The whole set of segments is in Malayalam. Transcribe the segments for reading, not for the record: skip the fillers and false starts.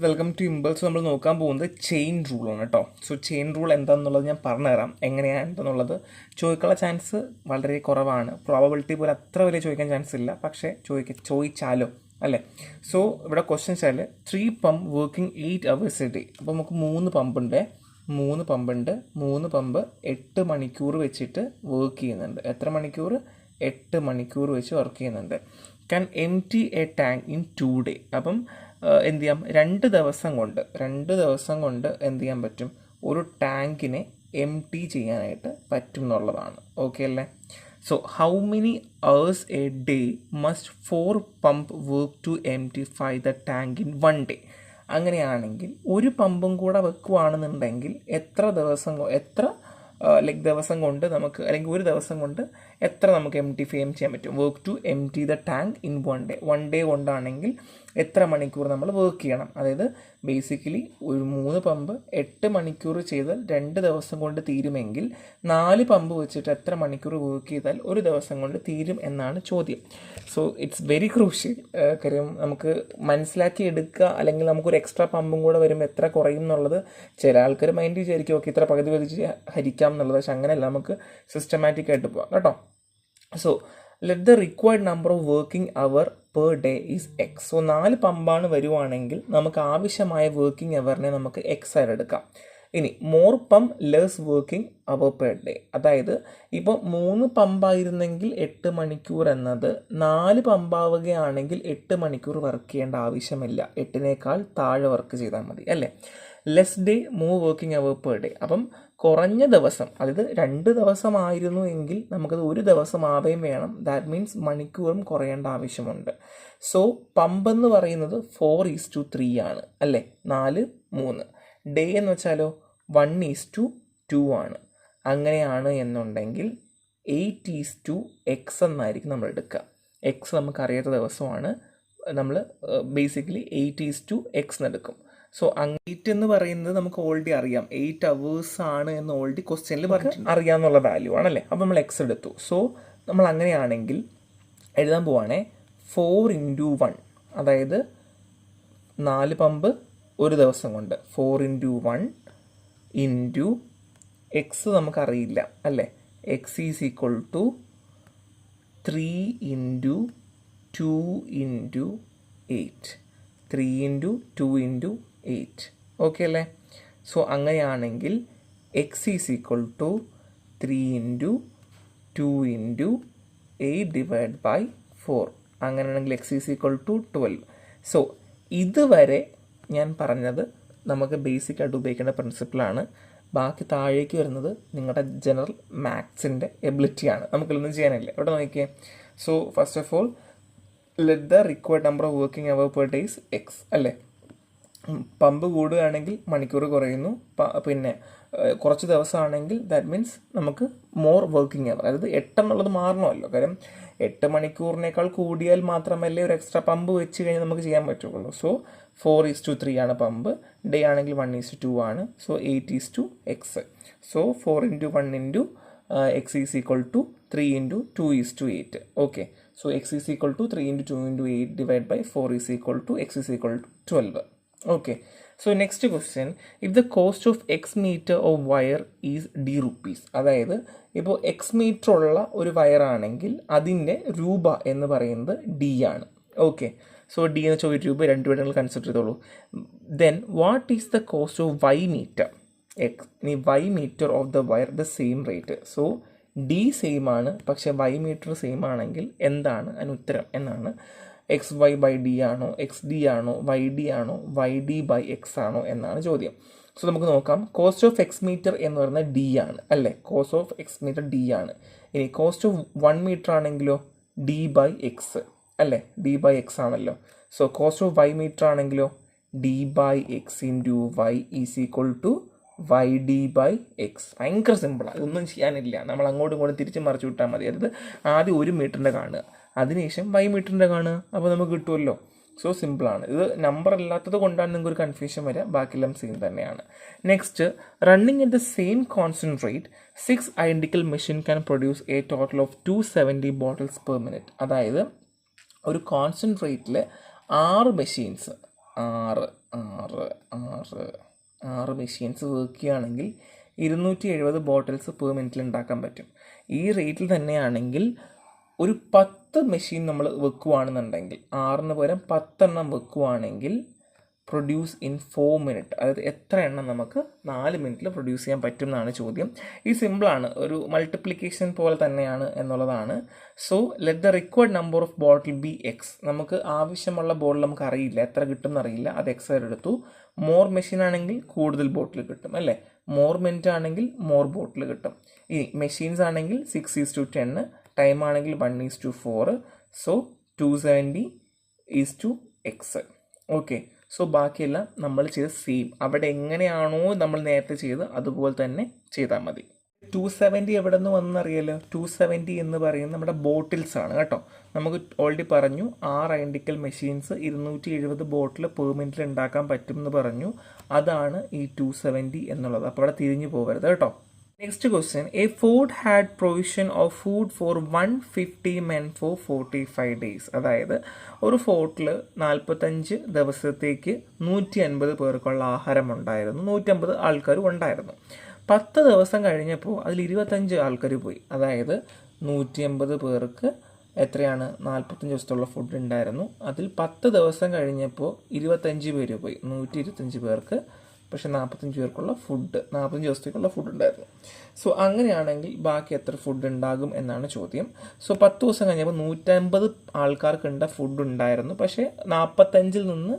Welcome to impulse. നമ്മൾ നോക്കാൻ പോകുന്നത് ചെയിൻ റൂളാണ് കേട്ടോ. സോ ചെയിൻ റൂൾ എന്താണെന്നുള്ളത് ഞാൻ പറഞ്ഞുതരാം. എങ്ങനെയാണെന്നുള്ളത് ചോദിക്കാനുള്ള ചാൻസ് വളരെ കുറവാണ്. പ്രോബബിലിറ്റി പോലെ അത്ര വലിയ ചോദിക്കാൻ ചാൻസ് ഇല്ല, പക്ഷേ ചോദിച്ചാലോ അല്ലേ. സോ ഇവിടെ ക്വസ്റ്റ്യൻ വെച്ചാൽ 3 pump working 8 hours a day. അപ്പോൾ നമുക്ക് 3 പമ്പുണ്ട്. 3 പമ്പ് 8 മണിക്കൂർ വെച്ചിട്ട് വർക്ക് ചെയ്യുന്നുണ്ട്. എത്ര മണിക്കൂർ? 8 മണിക്കൂർ വെച്ച് വർക്ക് ചെയ്യുന്നുണ്ട്. Can empty A tank in 2 days. അപ്പം എന്ത് ചെയ്യാം? 2 ദിവസം കൊണ്ട് എന്ത് ചെയ്യാൻ പറ്റും? ഒരു ടാങ്കിനെ എംപ്റ്റി ചെയ്യാനായിട്ട് പറ്റും എന്നുള്ളതാണ്. ഓക്കെ അല്ലേ? So how many hours a day must 4 pump work to emptify the tank in 1 day? അങ്ങനെയാണെങ്കിൽ ഒരു പമ്പും കൂടെ വെക്കുവാണെന്നുണ്ടെങ്കിൽ എത്ര ദിവസം കൊണ്ട് നമുക്ക്, അല്ലെങ്കിൽ ഒരു ദിവസം കൊണ്ട് എത്ര നമുക്ക് എംപ്റ്റിഫൈ ചെയ്യാൻ പറ്റും? Work to empty the tank in 1 day. 1 day കൊണ്ടാണെങ്കിൽ എത്ര മണിക്കൂർ നമ്മൾ വർക്ക് ചെയ്യണം? അതായത് ബേസിക്കലി ഒരു 3 പമ്പ് 8 മണിക്കൂർ ചെയ്താൽ 2 ദിവസം കൊണ്ട് തീരുമെങ്കിൽ 4 പമ്പ് വെച്ചിട്ട് എത്ര മണിക്കൂർ വർക്ക് ചെയ്താൽ ഒരു ദിവസം കൊണ്ട് തീരും എന്നാണ് ചോദ്യം. So it's very crucial. കാര്യം നമുക്ക് മനസ്സിലാക്കി എടുക്കുക, അല്ലെങ്കിൽ നമുക്കൊരു എക്സ്ട്രാ പമ്പും കൂടെ വരുമ്പോൾ എത്ര കുറയും എന്നുള്ളത് ചില ആൾക്കാർ മൈൻഡ് വിചാരിക്കും, ഓക്കെ ഇത്ര പകുതി പതിച്ച് ഹരിക്കാം എന്നുള്ളത്. പക്ഷെ അങ്ങനെയല്ല, നമുക്ക് സിസ്റ്റമാറ്റിക് ആയിട്ട് പോകാം കേട്ടോ. So let the required number of working hour per day is x. So 4 പമ്പാണ് വരുവാണെങ്കിൽ നമുക്ക് ആവശ്യമായ വർക്കിംഗ് അവറിനെ നമുക്ക് എക്സ് ആയിട്ട് എടുക്കാം. ഇനി more pump less working hour per day, അതായത് ഇപ്പോൾ 3 പമ്പായിരുന്നെങ്കിൽ 8 മണിക്കൂർ എന്നത് 4 പമ്പാവുകയാണെങ്കിൽ 8 മണിക്കൂർ വർക്ക് ചെയ്യേണ്ട ആവശ്യമില്ല. 8നേക്കാൾ താഴെ വർക്ക് ചെയ്താൽ മതി അല്ലേ. Less day more working hour per day. അപ്പം കുറഞ്ഞ ദിവസം, അതായത് 2 ദിവസമായിരുന്നു എങ്കിൽ നമുക്കത് 1 ദിവസം ആവുകയും വേണം. ദാറ്റ് മീൻസ് മണിക്കൂറും കുറയേണ്ട ആവശ്യമുണ്ട്. സോ പമ്പ് എന്ന് പറയുന്നത് 4:3 ആണ് അല്ലേ. 4, 3. ഡേ എന്ന് വെച്ചാലോ 1:2 ആണ്. അങ്ങനെയാണ് എന്നുണ്ടെങ്കിൽ 8:x എന്നായിരിക്കും നമ്മൾ എടുക്കുക. എക്സ് നമുക്കറിയാത്ത ദിവസമാണ്. നമ്മൾ ബേസിക്കലി 8:x എന്നെടുക്കും. സോ 8 എന്ന് പറയുന്നത് നമുക്ക് ഓൾറെഡി അറിയാം, 8 hours ആണ് എന്ന് ഓൾറെഡി ക്വസ്റ്റ്യനിൽ അറിയാമെന്നുള്ള വാല്യൂ ആണല്ലേ. അപ്പോൾ നമ്മൾ എക്സ് എടുത്തു. സോ നമ്മൾ അങ്ങനെയാണെങ്കിൽ എഴുതാൻ പോവാണേ 4x1, അതായത് 4 പമ്പ് ഒരു ദിവസം കൊണ്ട് 4x1 ഇൻറ്റു എക്സ് നമുക്കറിയില്ല അല്ലേ. X is equal to 3 × 2 × 8. 3 × 2 × 8. Okay അല്ലേ. സോ അങ്ങനെയാണെങ്കിൽ എക്സ് ഈസ് ഈക്വൽ ടു 3 × 2 × 8/4. അങ്ങനെയാണെങ്കിൽ x is equal to 12. So ഇതുവരെ ഞാൻ പറഞ്ഞത് നമുക്ക് ബേസിക് ആയിട്ട് ഉപയോഗിക്കേണ്ട പ്രിൻസിപ്പിളാണ്. ബാക്കി താഴേക്ക് വരുന്നത് നിങ്ങളുടെ ജനറൽ മാത്സിൻ്റെ എബിലിറ്റിയാണ്. നമുക്കൊന്നും ചെയ്യാനില്ല. ഇവിടെ നോക്കിയേ. So first of all let the required number of working hour per day is x അല്ലേ. പമ്പ് കൂടുകയാണെങ്കിൽ മണിക്കൂർ കുറയുന്നു. പിന്നെ കുറച്ച് ദിവസമാണെങ്കിൽ ദാറ്റ് മീൻസ് നമുക്ക് മോർ വർക്കിംഗ് അവർ, അതായത് 8 എന്നുള്ളത് മാറണമല്ലോ. കാര്യം 8 മണിക്കൂറിനേക്കാൾ കൂടിയാൽ മാത്രമല്ലേ ഒരു എക്സ്ട്രാ പമ്പ് വെച്ച് കഴിഞ്ഞാൽ നമുക്ക് ചെയ്യാൻ പറ്റുള്ളൂ. സോ 4:3 ആണ് പമ്പ്. ഡേ ആണെങ്കിൽ 1:2 ആണ്. So 8:x. So 4 × 1 × x is equal to 3 × 2:8. Okay. So x is equal to 3 × 2 × 8/4 is equal to x is equal to 12. Okay. So next question, if the cost of x meter of wire is D rupees, അതായത് ഇപ്പോൾ x മീറ്റർ ഉള്ള ഒരു വയറാണെങ്കിൽ അതിൻ്റെ രൂപ എന്ന് പറയുന്നത് D ആണ്. ഓക്കെ. സോ D എന്ന് വെച്ചാൽ 1 രൂപ, 2 രൂപ കൺസിഡർ ചെയ്തോളൂ. Then what is the cost of y meter? ഇനി y meter of the wire the same rate. So D same ആണ്, പക്ഷേ y മീറ്റർ സെയിം ആണെങ്കിൽ എന്താണ് അതിന് ഉത്തരം എന്നാണ്. XY/D ആണോ, XD ആണോ, YD ആണോ, YD/X ആണോ എന്നാണ് ചോദ്യം. സോ നമുക്ക് നോക്കാം. കോസ്റ്റ് ഓഫ് എക്സ് മീറ്റർ എന്ന് പറയുന്നത് D ആണ് അല്ലേ. Cost of x meter D ആണ്. ഇനി കോസ്റ്റ് ഓഫ് 1 മീറ്റർ ആണെങ്കിലോ D/X അല്ലേ. D/X ആണല്ലോ. So cost of y meter ആണെങ്കിലോ D/X × y is equal to YD/X. ഭയങ്കര സിമ്പിളാണ്, ഇതൊന്നും ചെയ്യാനില്ല. നമ്മൾ അങ്ങോട്ടും ഇങ്ങോട്ടും തിരിച്ച് മറിച്ച് വിട്ടാൽ മതി. അതായത് ആദ്യം 1 മീറ്ററിൻ്റെ കാണുക, അതിനുശേഷം y മീറ്ററിൻ്റെ കാണുക, അപ്പോൾ നമുക്ക് കിട്ടുമല്ലോ. സോ സിമ്പിളാണ്. ഇത് നമ്പർ അല്ലാത്തത് കൊണ്ടാണ് നിങ്ങൾക്ക് ഒരു കൺഫ്യൂഷൻ വരിക. ബാക്കിയെല്ലാം സെയിം തന്നെയാണ്. Next, running at the same constant rate 6 identical machine can produce A total of 270 bottles per minute. അതായത് ഒരു കോൺസ്റ്റന്റ് റേറ്റിൽ 6 മെഷീൻസ്, 6 ആറ് മെഷീൻസ് വർക്ക് ചെയ്യുകയാണെങ്കിൽ 270 ബോട്ടിൽസ് പെർ മിനിറ്റിൽ ഉണ്ടാക്കാൻ പറ്റും. ഈ റേറ്റിൽ തന്നെയാണെങ്കിൽ ഒരു 10 മെഷീൻ നമ്മൾ വെക്കുകയാണെന്നുണ്ടെങ്കിൽ 6ന് പകരം 10 എണ്ണം വെക്കുകയാണെങ്കിൽ പ്രൊഡ്യൂസ് ഇൻ 4 മിനിറ്റ്, അതായത് എത്ര എണ്ണം നമുക്ക് 4 മിനിറ്റിൽ പ്രൊഡ്യൂസ് ചെയ്യാൻ പറ്റും എന്നാണ് ചോദ്യം. ഈ സിമ്പിളാണ്, ഒരു മൾട്ടിപ്ലിക്കേഷൻ പോലെ തന്നെയാണ് എന്നുള്ളതാണ്. So let the required number of bottle B X. നമുക്ക് ആവശ്യമുള്ള ബോട്ടിൽ നമുക്ക് അറിയില്ല, എത്ര കിട്ടും എന്നറിയില്ല, അത് എക്സ് വരെ എടുത്തു. മോർ മെഷീൻ ആണെങ്കിൽ കൂടുതൽ ബോട്ടിൽ കിട്ടും അല്ലേ, മോർ മിനിറ്റ് ആണെങ്കിൽ മോർ ബോട്ടിൽ കിട്ടും. ഇനി മെഷീൻസ് ആണെങ്കിൽ 6:10, ടൈം ആണെങ്കിൽ 1:4. So 270:x. ഓക്കെ, സോ ബാക്കിയെല്ലാം നമ്മൾ ചെയ്ത് സെയിം, അവിടെ എങ്ങനെയാണോ നമ്മൾ നേരത്തെ ചെയ്ത് അതുപോലെ തന്നെ ചെയ്താൽ മതി. 270 എവിടെ നിന്ന് വന്നറിയാലോ, 270 എന്ന് പറയുന്നത് നമ്മുടെ ബോട്ടിൽസ് ആണ് കേട്ടോ. നമുക്ക് ഓൾറെഡി പറഞ്ഞു 6 ഐഡന്റിക്കൽ മെഷീൻസ് 270 ബോട്ടിൽ പെർ മിനിറ്റിൽ ഉണ്ടാക്കാൻ പറ്റും എന്ന് പറഞ്ഞു. അതാണ് ഈ 270 എന്നുള്ളത്. അപ്പോൾ അവിടെ തിരിഞ്ഞു പോകരുത് കേട്ടോ. Next question, A fort had provision of food for 150 men for 45 days. അതായത് ഒരു ഫോർട്ടിൽ 45 ദിവസത്തേക്ക് 150 പേർക്കുള്ള ആഹാരം ഉണ്ടായിരുന്നു, 150 ആൾക്കാർ ഉണ്ടായിരുന്നു. 10 ദിവസം കഴിഞ്ഞപ്പോൾ അതിൽ 25 ആൾക്കാർ പോയി. അതായത് 150 പേർക്ക് എത്രയാണ് 45 ദിവസത്തുള്ള ഫുഡ് ഉണ്ടായിരുന്നു, അതിൽ 10 ദിവസം കഴിഞ്ഞപ്പോൾ 25 പേര് പോയി, 125 പേർക്ക് പക്ഷെ 45 പേർക്കുള്ള ഫുഡ്, 45 ദിവസത്തേക്കുള്ള ഫുഡ് ഉണ്ടായിരുന്നു. സോ അങ്ങനെയാണെങ്കിൽ ബാക്കി എത്ര ഫുഡ് ഉണ്ടാകും എന്നാണ് ചോദ്യം. സോ 10 ദിവസം കഴിഞ്ഞപ്പോൾ 150 ആൾക്കാർക്കുണ്ട ഫുഡ് ഉണ്ടായിരുന്നു, പക്ഷേ 45 നിന്ന്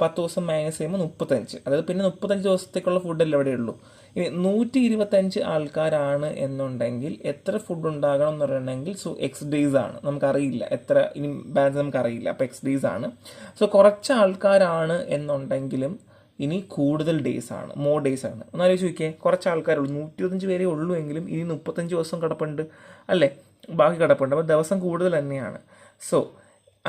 10 ദിവസം മൈനസ് ചെയ്യുമ്പോൾ 35, അതായത് പിന്നെ 35 ദിവസത്തേക്കുള്ള ഫുഡല്ലേ ഇവിടെ ഉള്ളൂ. ഇനി 125 ആൾക്കാരാണ് എന്നുണ്ടെങ്കിൽ എത്ര ഫുഡ് ഉണ്ടാകണം എന്ന് പറയണമെങ്കിൽ സോ എക്സ് ഡേയ്സ് ആണ്, നമുക്കറിയില്ല എത്ര ഇനി ബാലൻസ് നമുക്കറിയില്ല, അപ്പോൾ എക്സ് ഡേയ്സ് ആണ്. സോ കുറച്ച് ആൾക്കാരാണ് എന്നുണ്ടെങ്കിലും ഇനി കൂടുതൽ ഡേയ്സ് ആണ്, മോർ ഡേയ്സ് ആണ്. ഒന്നാലോചിച്ച് നോക്കിയേ, കുറച്ച് ആൾക്കാരുള്ളൂ, 125 പേരേ ഉള്ളൂ എങ്കിലും ഇനി 35 ദിവസം കിടപ്പുണ്ട് അല്ലേ, ബാക്കി കിടപ്പുണ്ട്, അപ്പോൾ ദിവസം കൂടുതൽ തന്നെയാണ്. സോ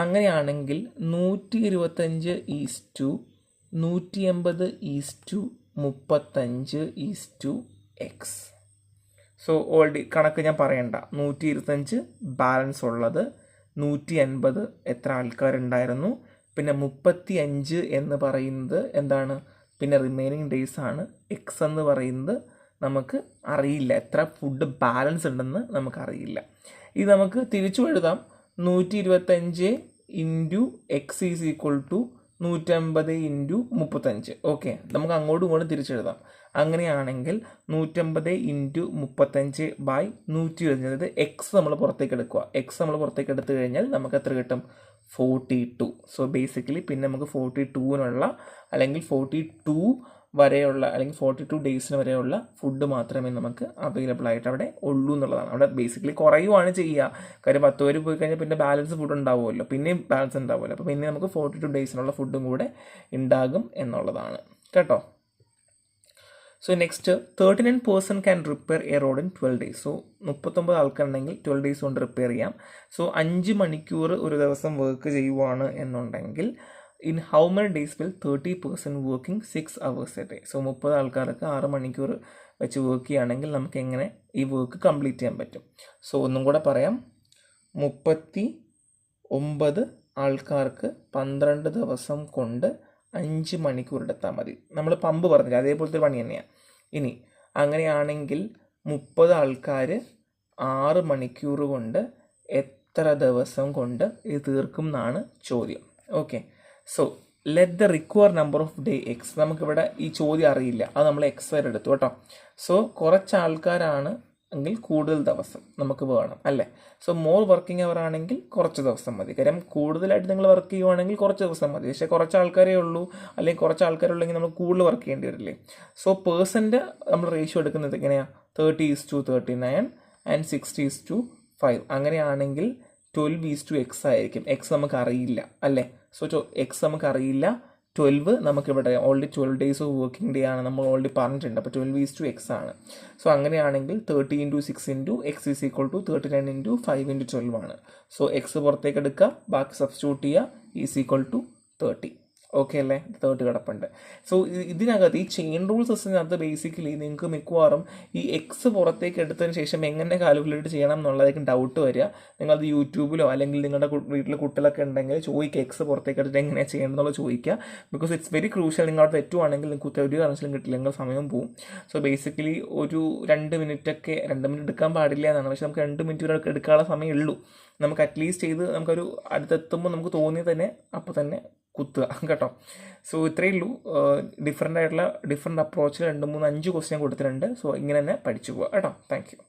അങ്ങനെയാണെങ്കിൽ 125:180:35:x. സോ ഓൾറെഡി കണക്ക് ഞാൻ പറയണ്ട, 125 ബാലൻസ് ഉള്ളത്, 180 എത്ര ആൾക്കാരുണ്ടായിരുന്നു, പിന്നെ 35 എന്ന് പറയുന്നത് എന്താണ്, പിന്നെ റിമൈനിങ് ഡേയ്സ് ആണ്. എക്സ് എന്ന് പറയുന്നത് നമുക്ക് അറിയില്ല, എത്ര ഫുഡ് ബാലൻസ് ഉണ്ടെന്ന് നമുക്കറിയില്ല. ഇത് നമുക്ക് തിരിച്ചു എഴുതാം, 125 × x is equal to 150 × 35. Okay, നമുക്ക് അങ്ങോട്ടും ഇങ്ങോട്ടും തിരിച്ചെഴുതാം. അങ്ങനെയാണെങ്കിൽ 150 × 35/125, അതായത് എക്സ് നമ്മൾ പുറത്തേക്ക് എടുക്കുക. എക്സ് നമ്മൾ പുറത്തേക്ക് എടുത്തു കഴിഞ്ഞാൽ നമുക്ക് എത്ര കിട്ടും, 42. സോ ബേസിക്കലി പിന്നെ നമുക്ക് 42 അല്ലെങ്കിൽ 42 വരെയുള്ള അല്ലെങ്കിൽ 42 ഡേയ്സിന് വരെയുള്ള ഫുഡ് മാത്രമേ നമുക്ക് അവൈലബിൾ ആയിട്ട് അവിടെ ഉള്ളൂ എന്നുള്ളതാണ്. അവിടെ ബേസിക്കലി കുറയുവാണ് ചെയ്യുക, കാര്യം 10 പേര് പോയി കഴിഞ്ഞാൽ പിന്നെ ബാലൻസ് ഫുഡ് ഉണ്ടാവുമല്ലോ, പിന്നെയും ബാലൻസ് ഉണ്ടാവുമല്ലോ, അപ്പോൾ പിന്നെ നമുക്ക് 42 ഡേയ്സിനുള്ള ഫുഡും കൂടെ ഉണ്ടാകും എന്നുള്ളതാണ് കേട്ടോ. So next, 39% can repair A road in 12 days. So 39 ആൾക്കാരുണ്ടെങ്കിൽ 12 days കൊണ്ട് റിപ്പയർ ചെയ്യാം. സോ 5 മണിക്കൂർ ഒരു ദിവസം വർക്ക് ചെയ്യുവാണ് എന്നുണ്ടെങ്കിൽ in how many days will 30% working 6 hours a day. So 30 ആൾക്കാർക്ക് 6 മണിക്കൂർ വെച്ച് വർക്ക് ചെയ്യുകയാണെങ്കിൽ നമുക്ക് എങ്ങനെ ഈ വർക്ക് കംപ്ലീറ്റ് ചെയ്യാൻ പറ്റും. സോ ഒന്നും കൂടെ പറയാം, 39 ആൾക്കാർക്ക് 12 ദിവസം കൊണ്ട് 5 മണിക്കൂർ എടുത്താൽ മതി. നമ്മൾ പമ്പ് പറഞ്ഞില്ല, അതേപോലത്തെ പണി തന്നെയാണ്. ഇനി അങ്ങനെയാണെങ്കിൽ 30 ആൾക്കാർ 6 മണിക്കൂർ കൊണ്ട് എത്ര ദിവസം കൊണ്ട് ഇത് തീർക്കും എന്നാണ് ചോദ്യം. Okay, so let the require number off day X. നമുക്കിവിടെ ഈ ചോദ്യം അറിയില്ല, അത് നമ്മൾ എക്സ് വരെ എടുത്തു കേട്ടോ. സോ കുറച്ച് ആൾക്കാരാണ് എങ്കിൽ കൂടുതൽ ദിവസം നമുക്ക് വേണം അല്ലേ. സോ മോർ വർക്കിംഗ് അവർ ആണെങ്കിൽ കുറച്ച് ദിവസം മതി, കാര്യം കൂടുതലായിട്ട് നിങ്ങൾ വർക്ക് ചെയ്യുവാണെങ്കിൽ കുറച്ച് ദിവസം മതി. പക്ഷേ കുറച്ച് ആൾക്കാരേ ഉള്ളൂ അല്ലെങ്കിൽ കുറച്ച് ആൾക്കാരുള്ളെങ്കിൽ നമ്മൾ കൂടുതൽ വർക്ക് ചെയ്യേണ്ടി വരില്ലേ. സോ പേഴ്സൻ്റെ നമ്മൾ റേഷ്യോ എടുക്കുന്നത് എങ്ങനെയാണ്, 30:39 ആൻഡ് 60:5. അങ്ങനെയാണെങ്കിൽ 12:x ആയിരിക്കും. എക്സ് നമുക്ക് അറിയില്ല അല്ലേ. സോ എക്സ് നമുക്ക് അറിയില്ല, 12 നമുക്കിവിടെ already 12 days of working day ആണ് നമ്മൾ ഓൾറെഡി പറഞ്ഞിട്ടുണ്ട്, അപ്പോൾ 12:x ആണ്. സോ അങ്ങനെയാണെങ്കിൽ 30 × 6 × x ഈസ് ഈക്വൽ ടു 39 × 5 × 12 ആണ്. സോ എക്സ് പുറത്തേക്ക് എടുക്കുക, ബാക്കി സബ്സ്റ്റിറ്റ്യൂട്ട് ചെയ്യുക, ഈസ് ഈക്വൽ ടു 30. ഓക്കെ അല്ലേ, തേർഡ് കിടപ്പുണ്ട്. സോ ഇതിനകത്ത് ഈ ചെയിൻ റൂൾ സിസ്റ്റത്തിനകത്ത് ബേസിക്കലി നിങ്ങൾക്ക് മിക്കവാറും ഈ എക്സ് പുറത്തേക്ക് എടുത്തതിന് ശേഷം എങ്ങനെ കാൽക്കുലേറ്റ് ചെയ്യണം എന്നുള്ളതായിരിക്കും ഡൗട്ട് വരിക. നിങ്ങളത് യൂട്യൂബിലോ അല്ലെങ്കിൽ നിങ്ങളുടെ വീട്ടിൽ കുട്ടികളൊക്കെ ഉണ്ടെങ്കിൽ ചോദിക്കുക, എക്സ് പുറത്തേക്ക് എടുത്തിട്ട് എങ്ങനെയാണ് ചെയ്യണം എന്നുള്ളത് ചോദിക്കുക. Because it's very crucial. നിങ്ങളവിടെ തെറ്റുവാണെങ്കിൽ നിങ്ങൾക്ക് ഒരു കാരണത്തിലും കിട്ടില്ല, നിങ്ങൾ സമയം പോകും. സോ ബേസിക്കലി ഒരു 2 മിനിറ്റ് എടുക്കാൻ പാടില്ല എന്നാണ്. പക്ഷേ നമുക്ക് 2 മിനിറ്റ് വരെ എടുക്കാനുള്ള സമയമേ ഉള്ളൂ. നമുക്ക് അറ്റ്ലീസ്റ്റ് ചെയ്ത് നമുക്കൊരു അടുത്തെത്തുമ്പോൾ നമുക്ക് തോന്നി തന്നെ അപ്പോൾ തന്നെ കുത്തുക കേട്ടോ. സോ ഇത്രയേ ഉള്ളൂ. ഡിഫറെൻ്റ് അപ്രോച്ചിൽ 2, 3, 5 ക്വസ്റ്റ്യൻ കൊടുത്തിട്ടുണ്ട്. സോ ഇങ്ങനെ തന്നെ പഠിച്ചു പോവുക കേട്ടോ. Thank you.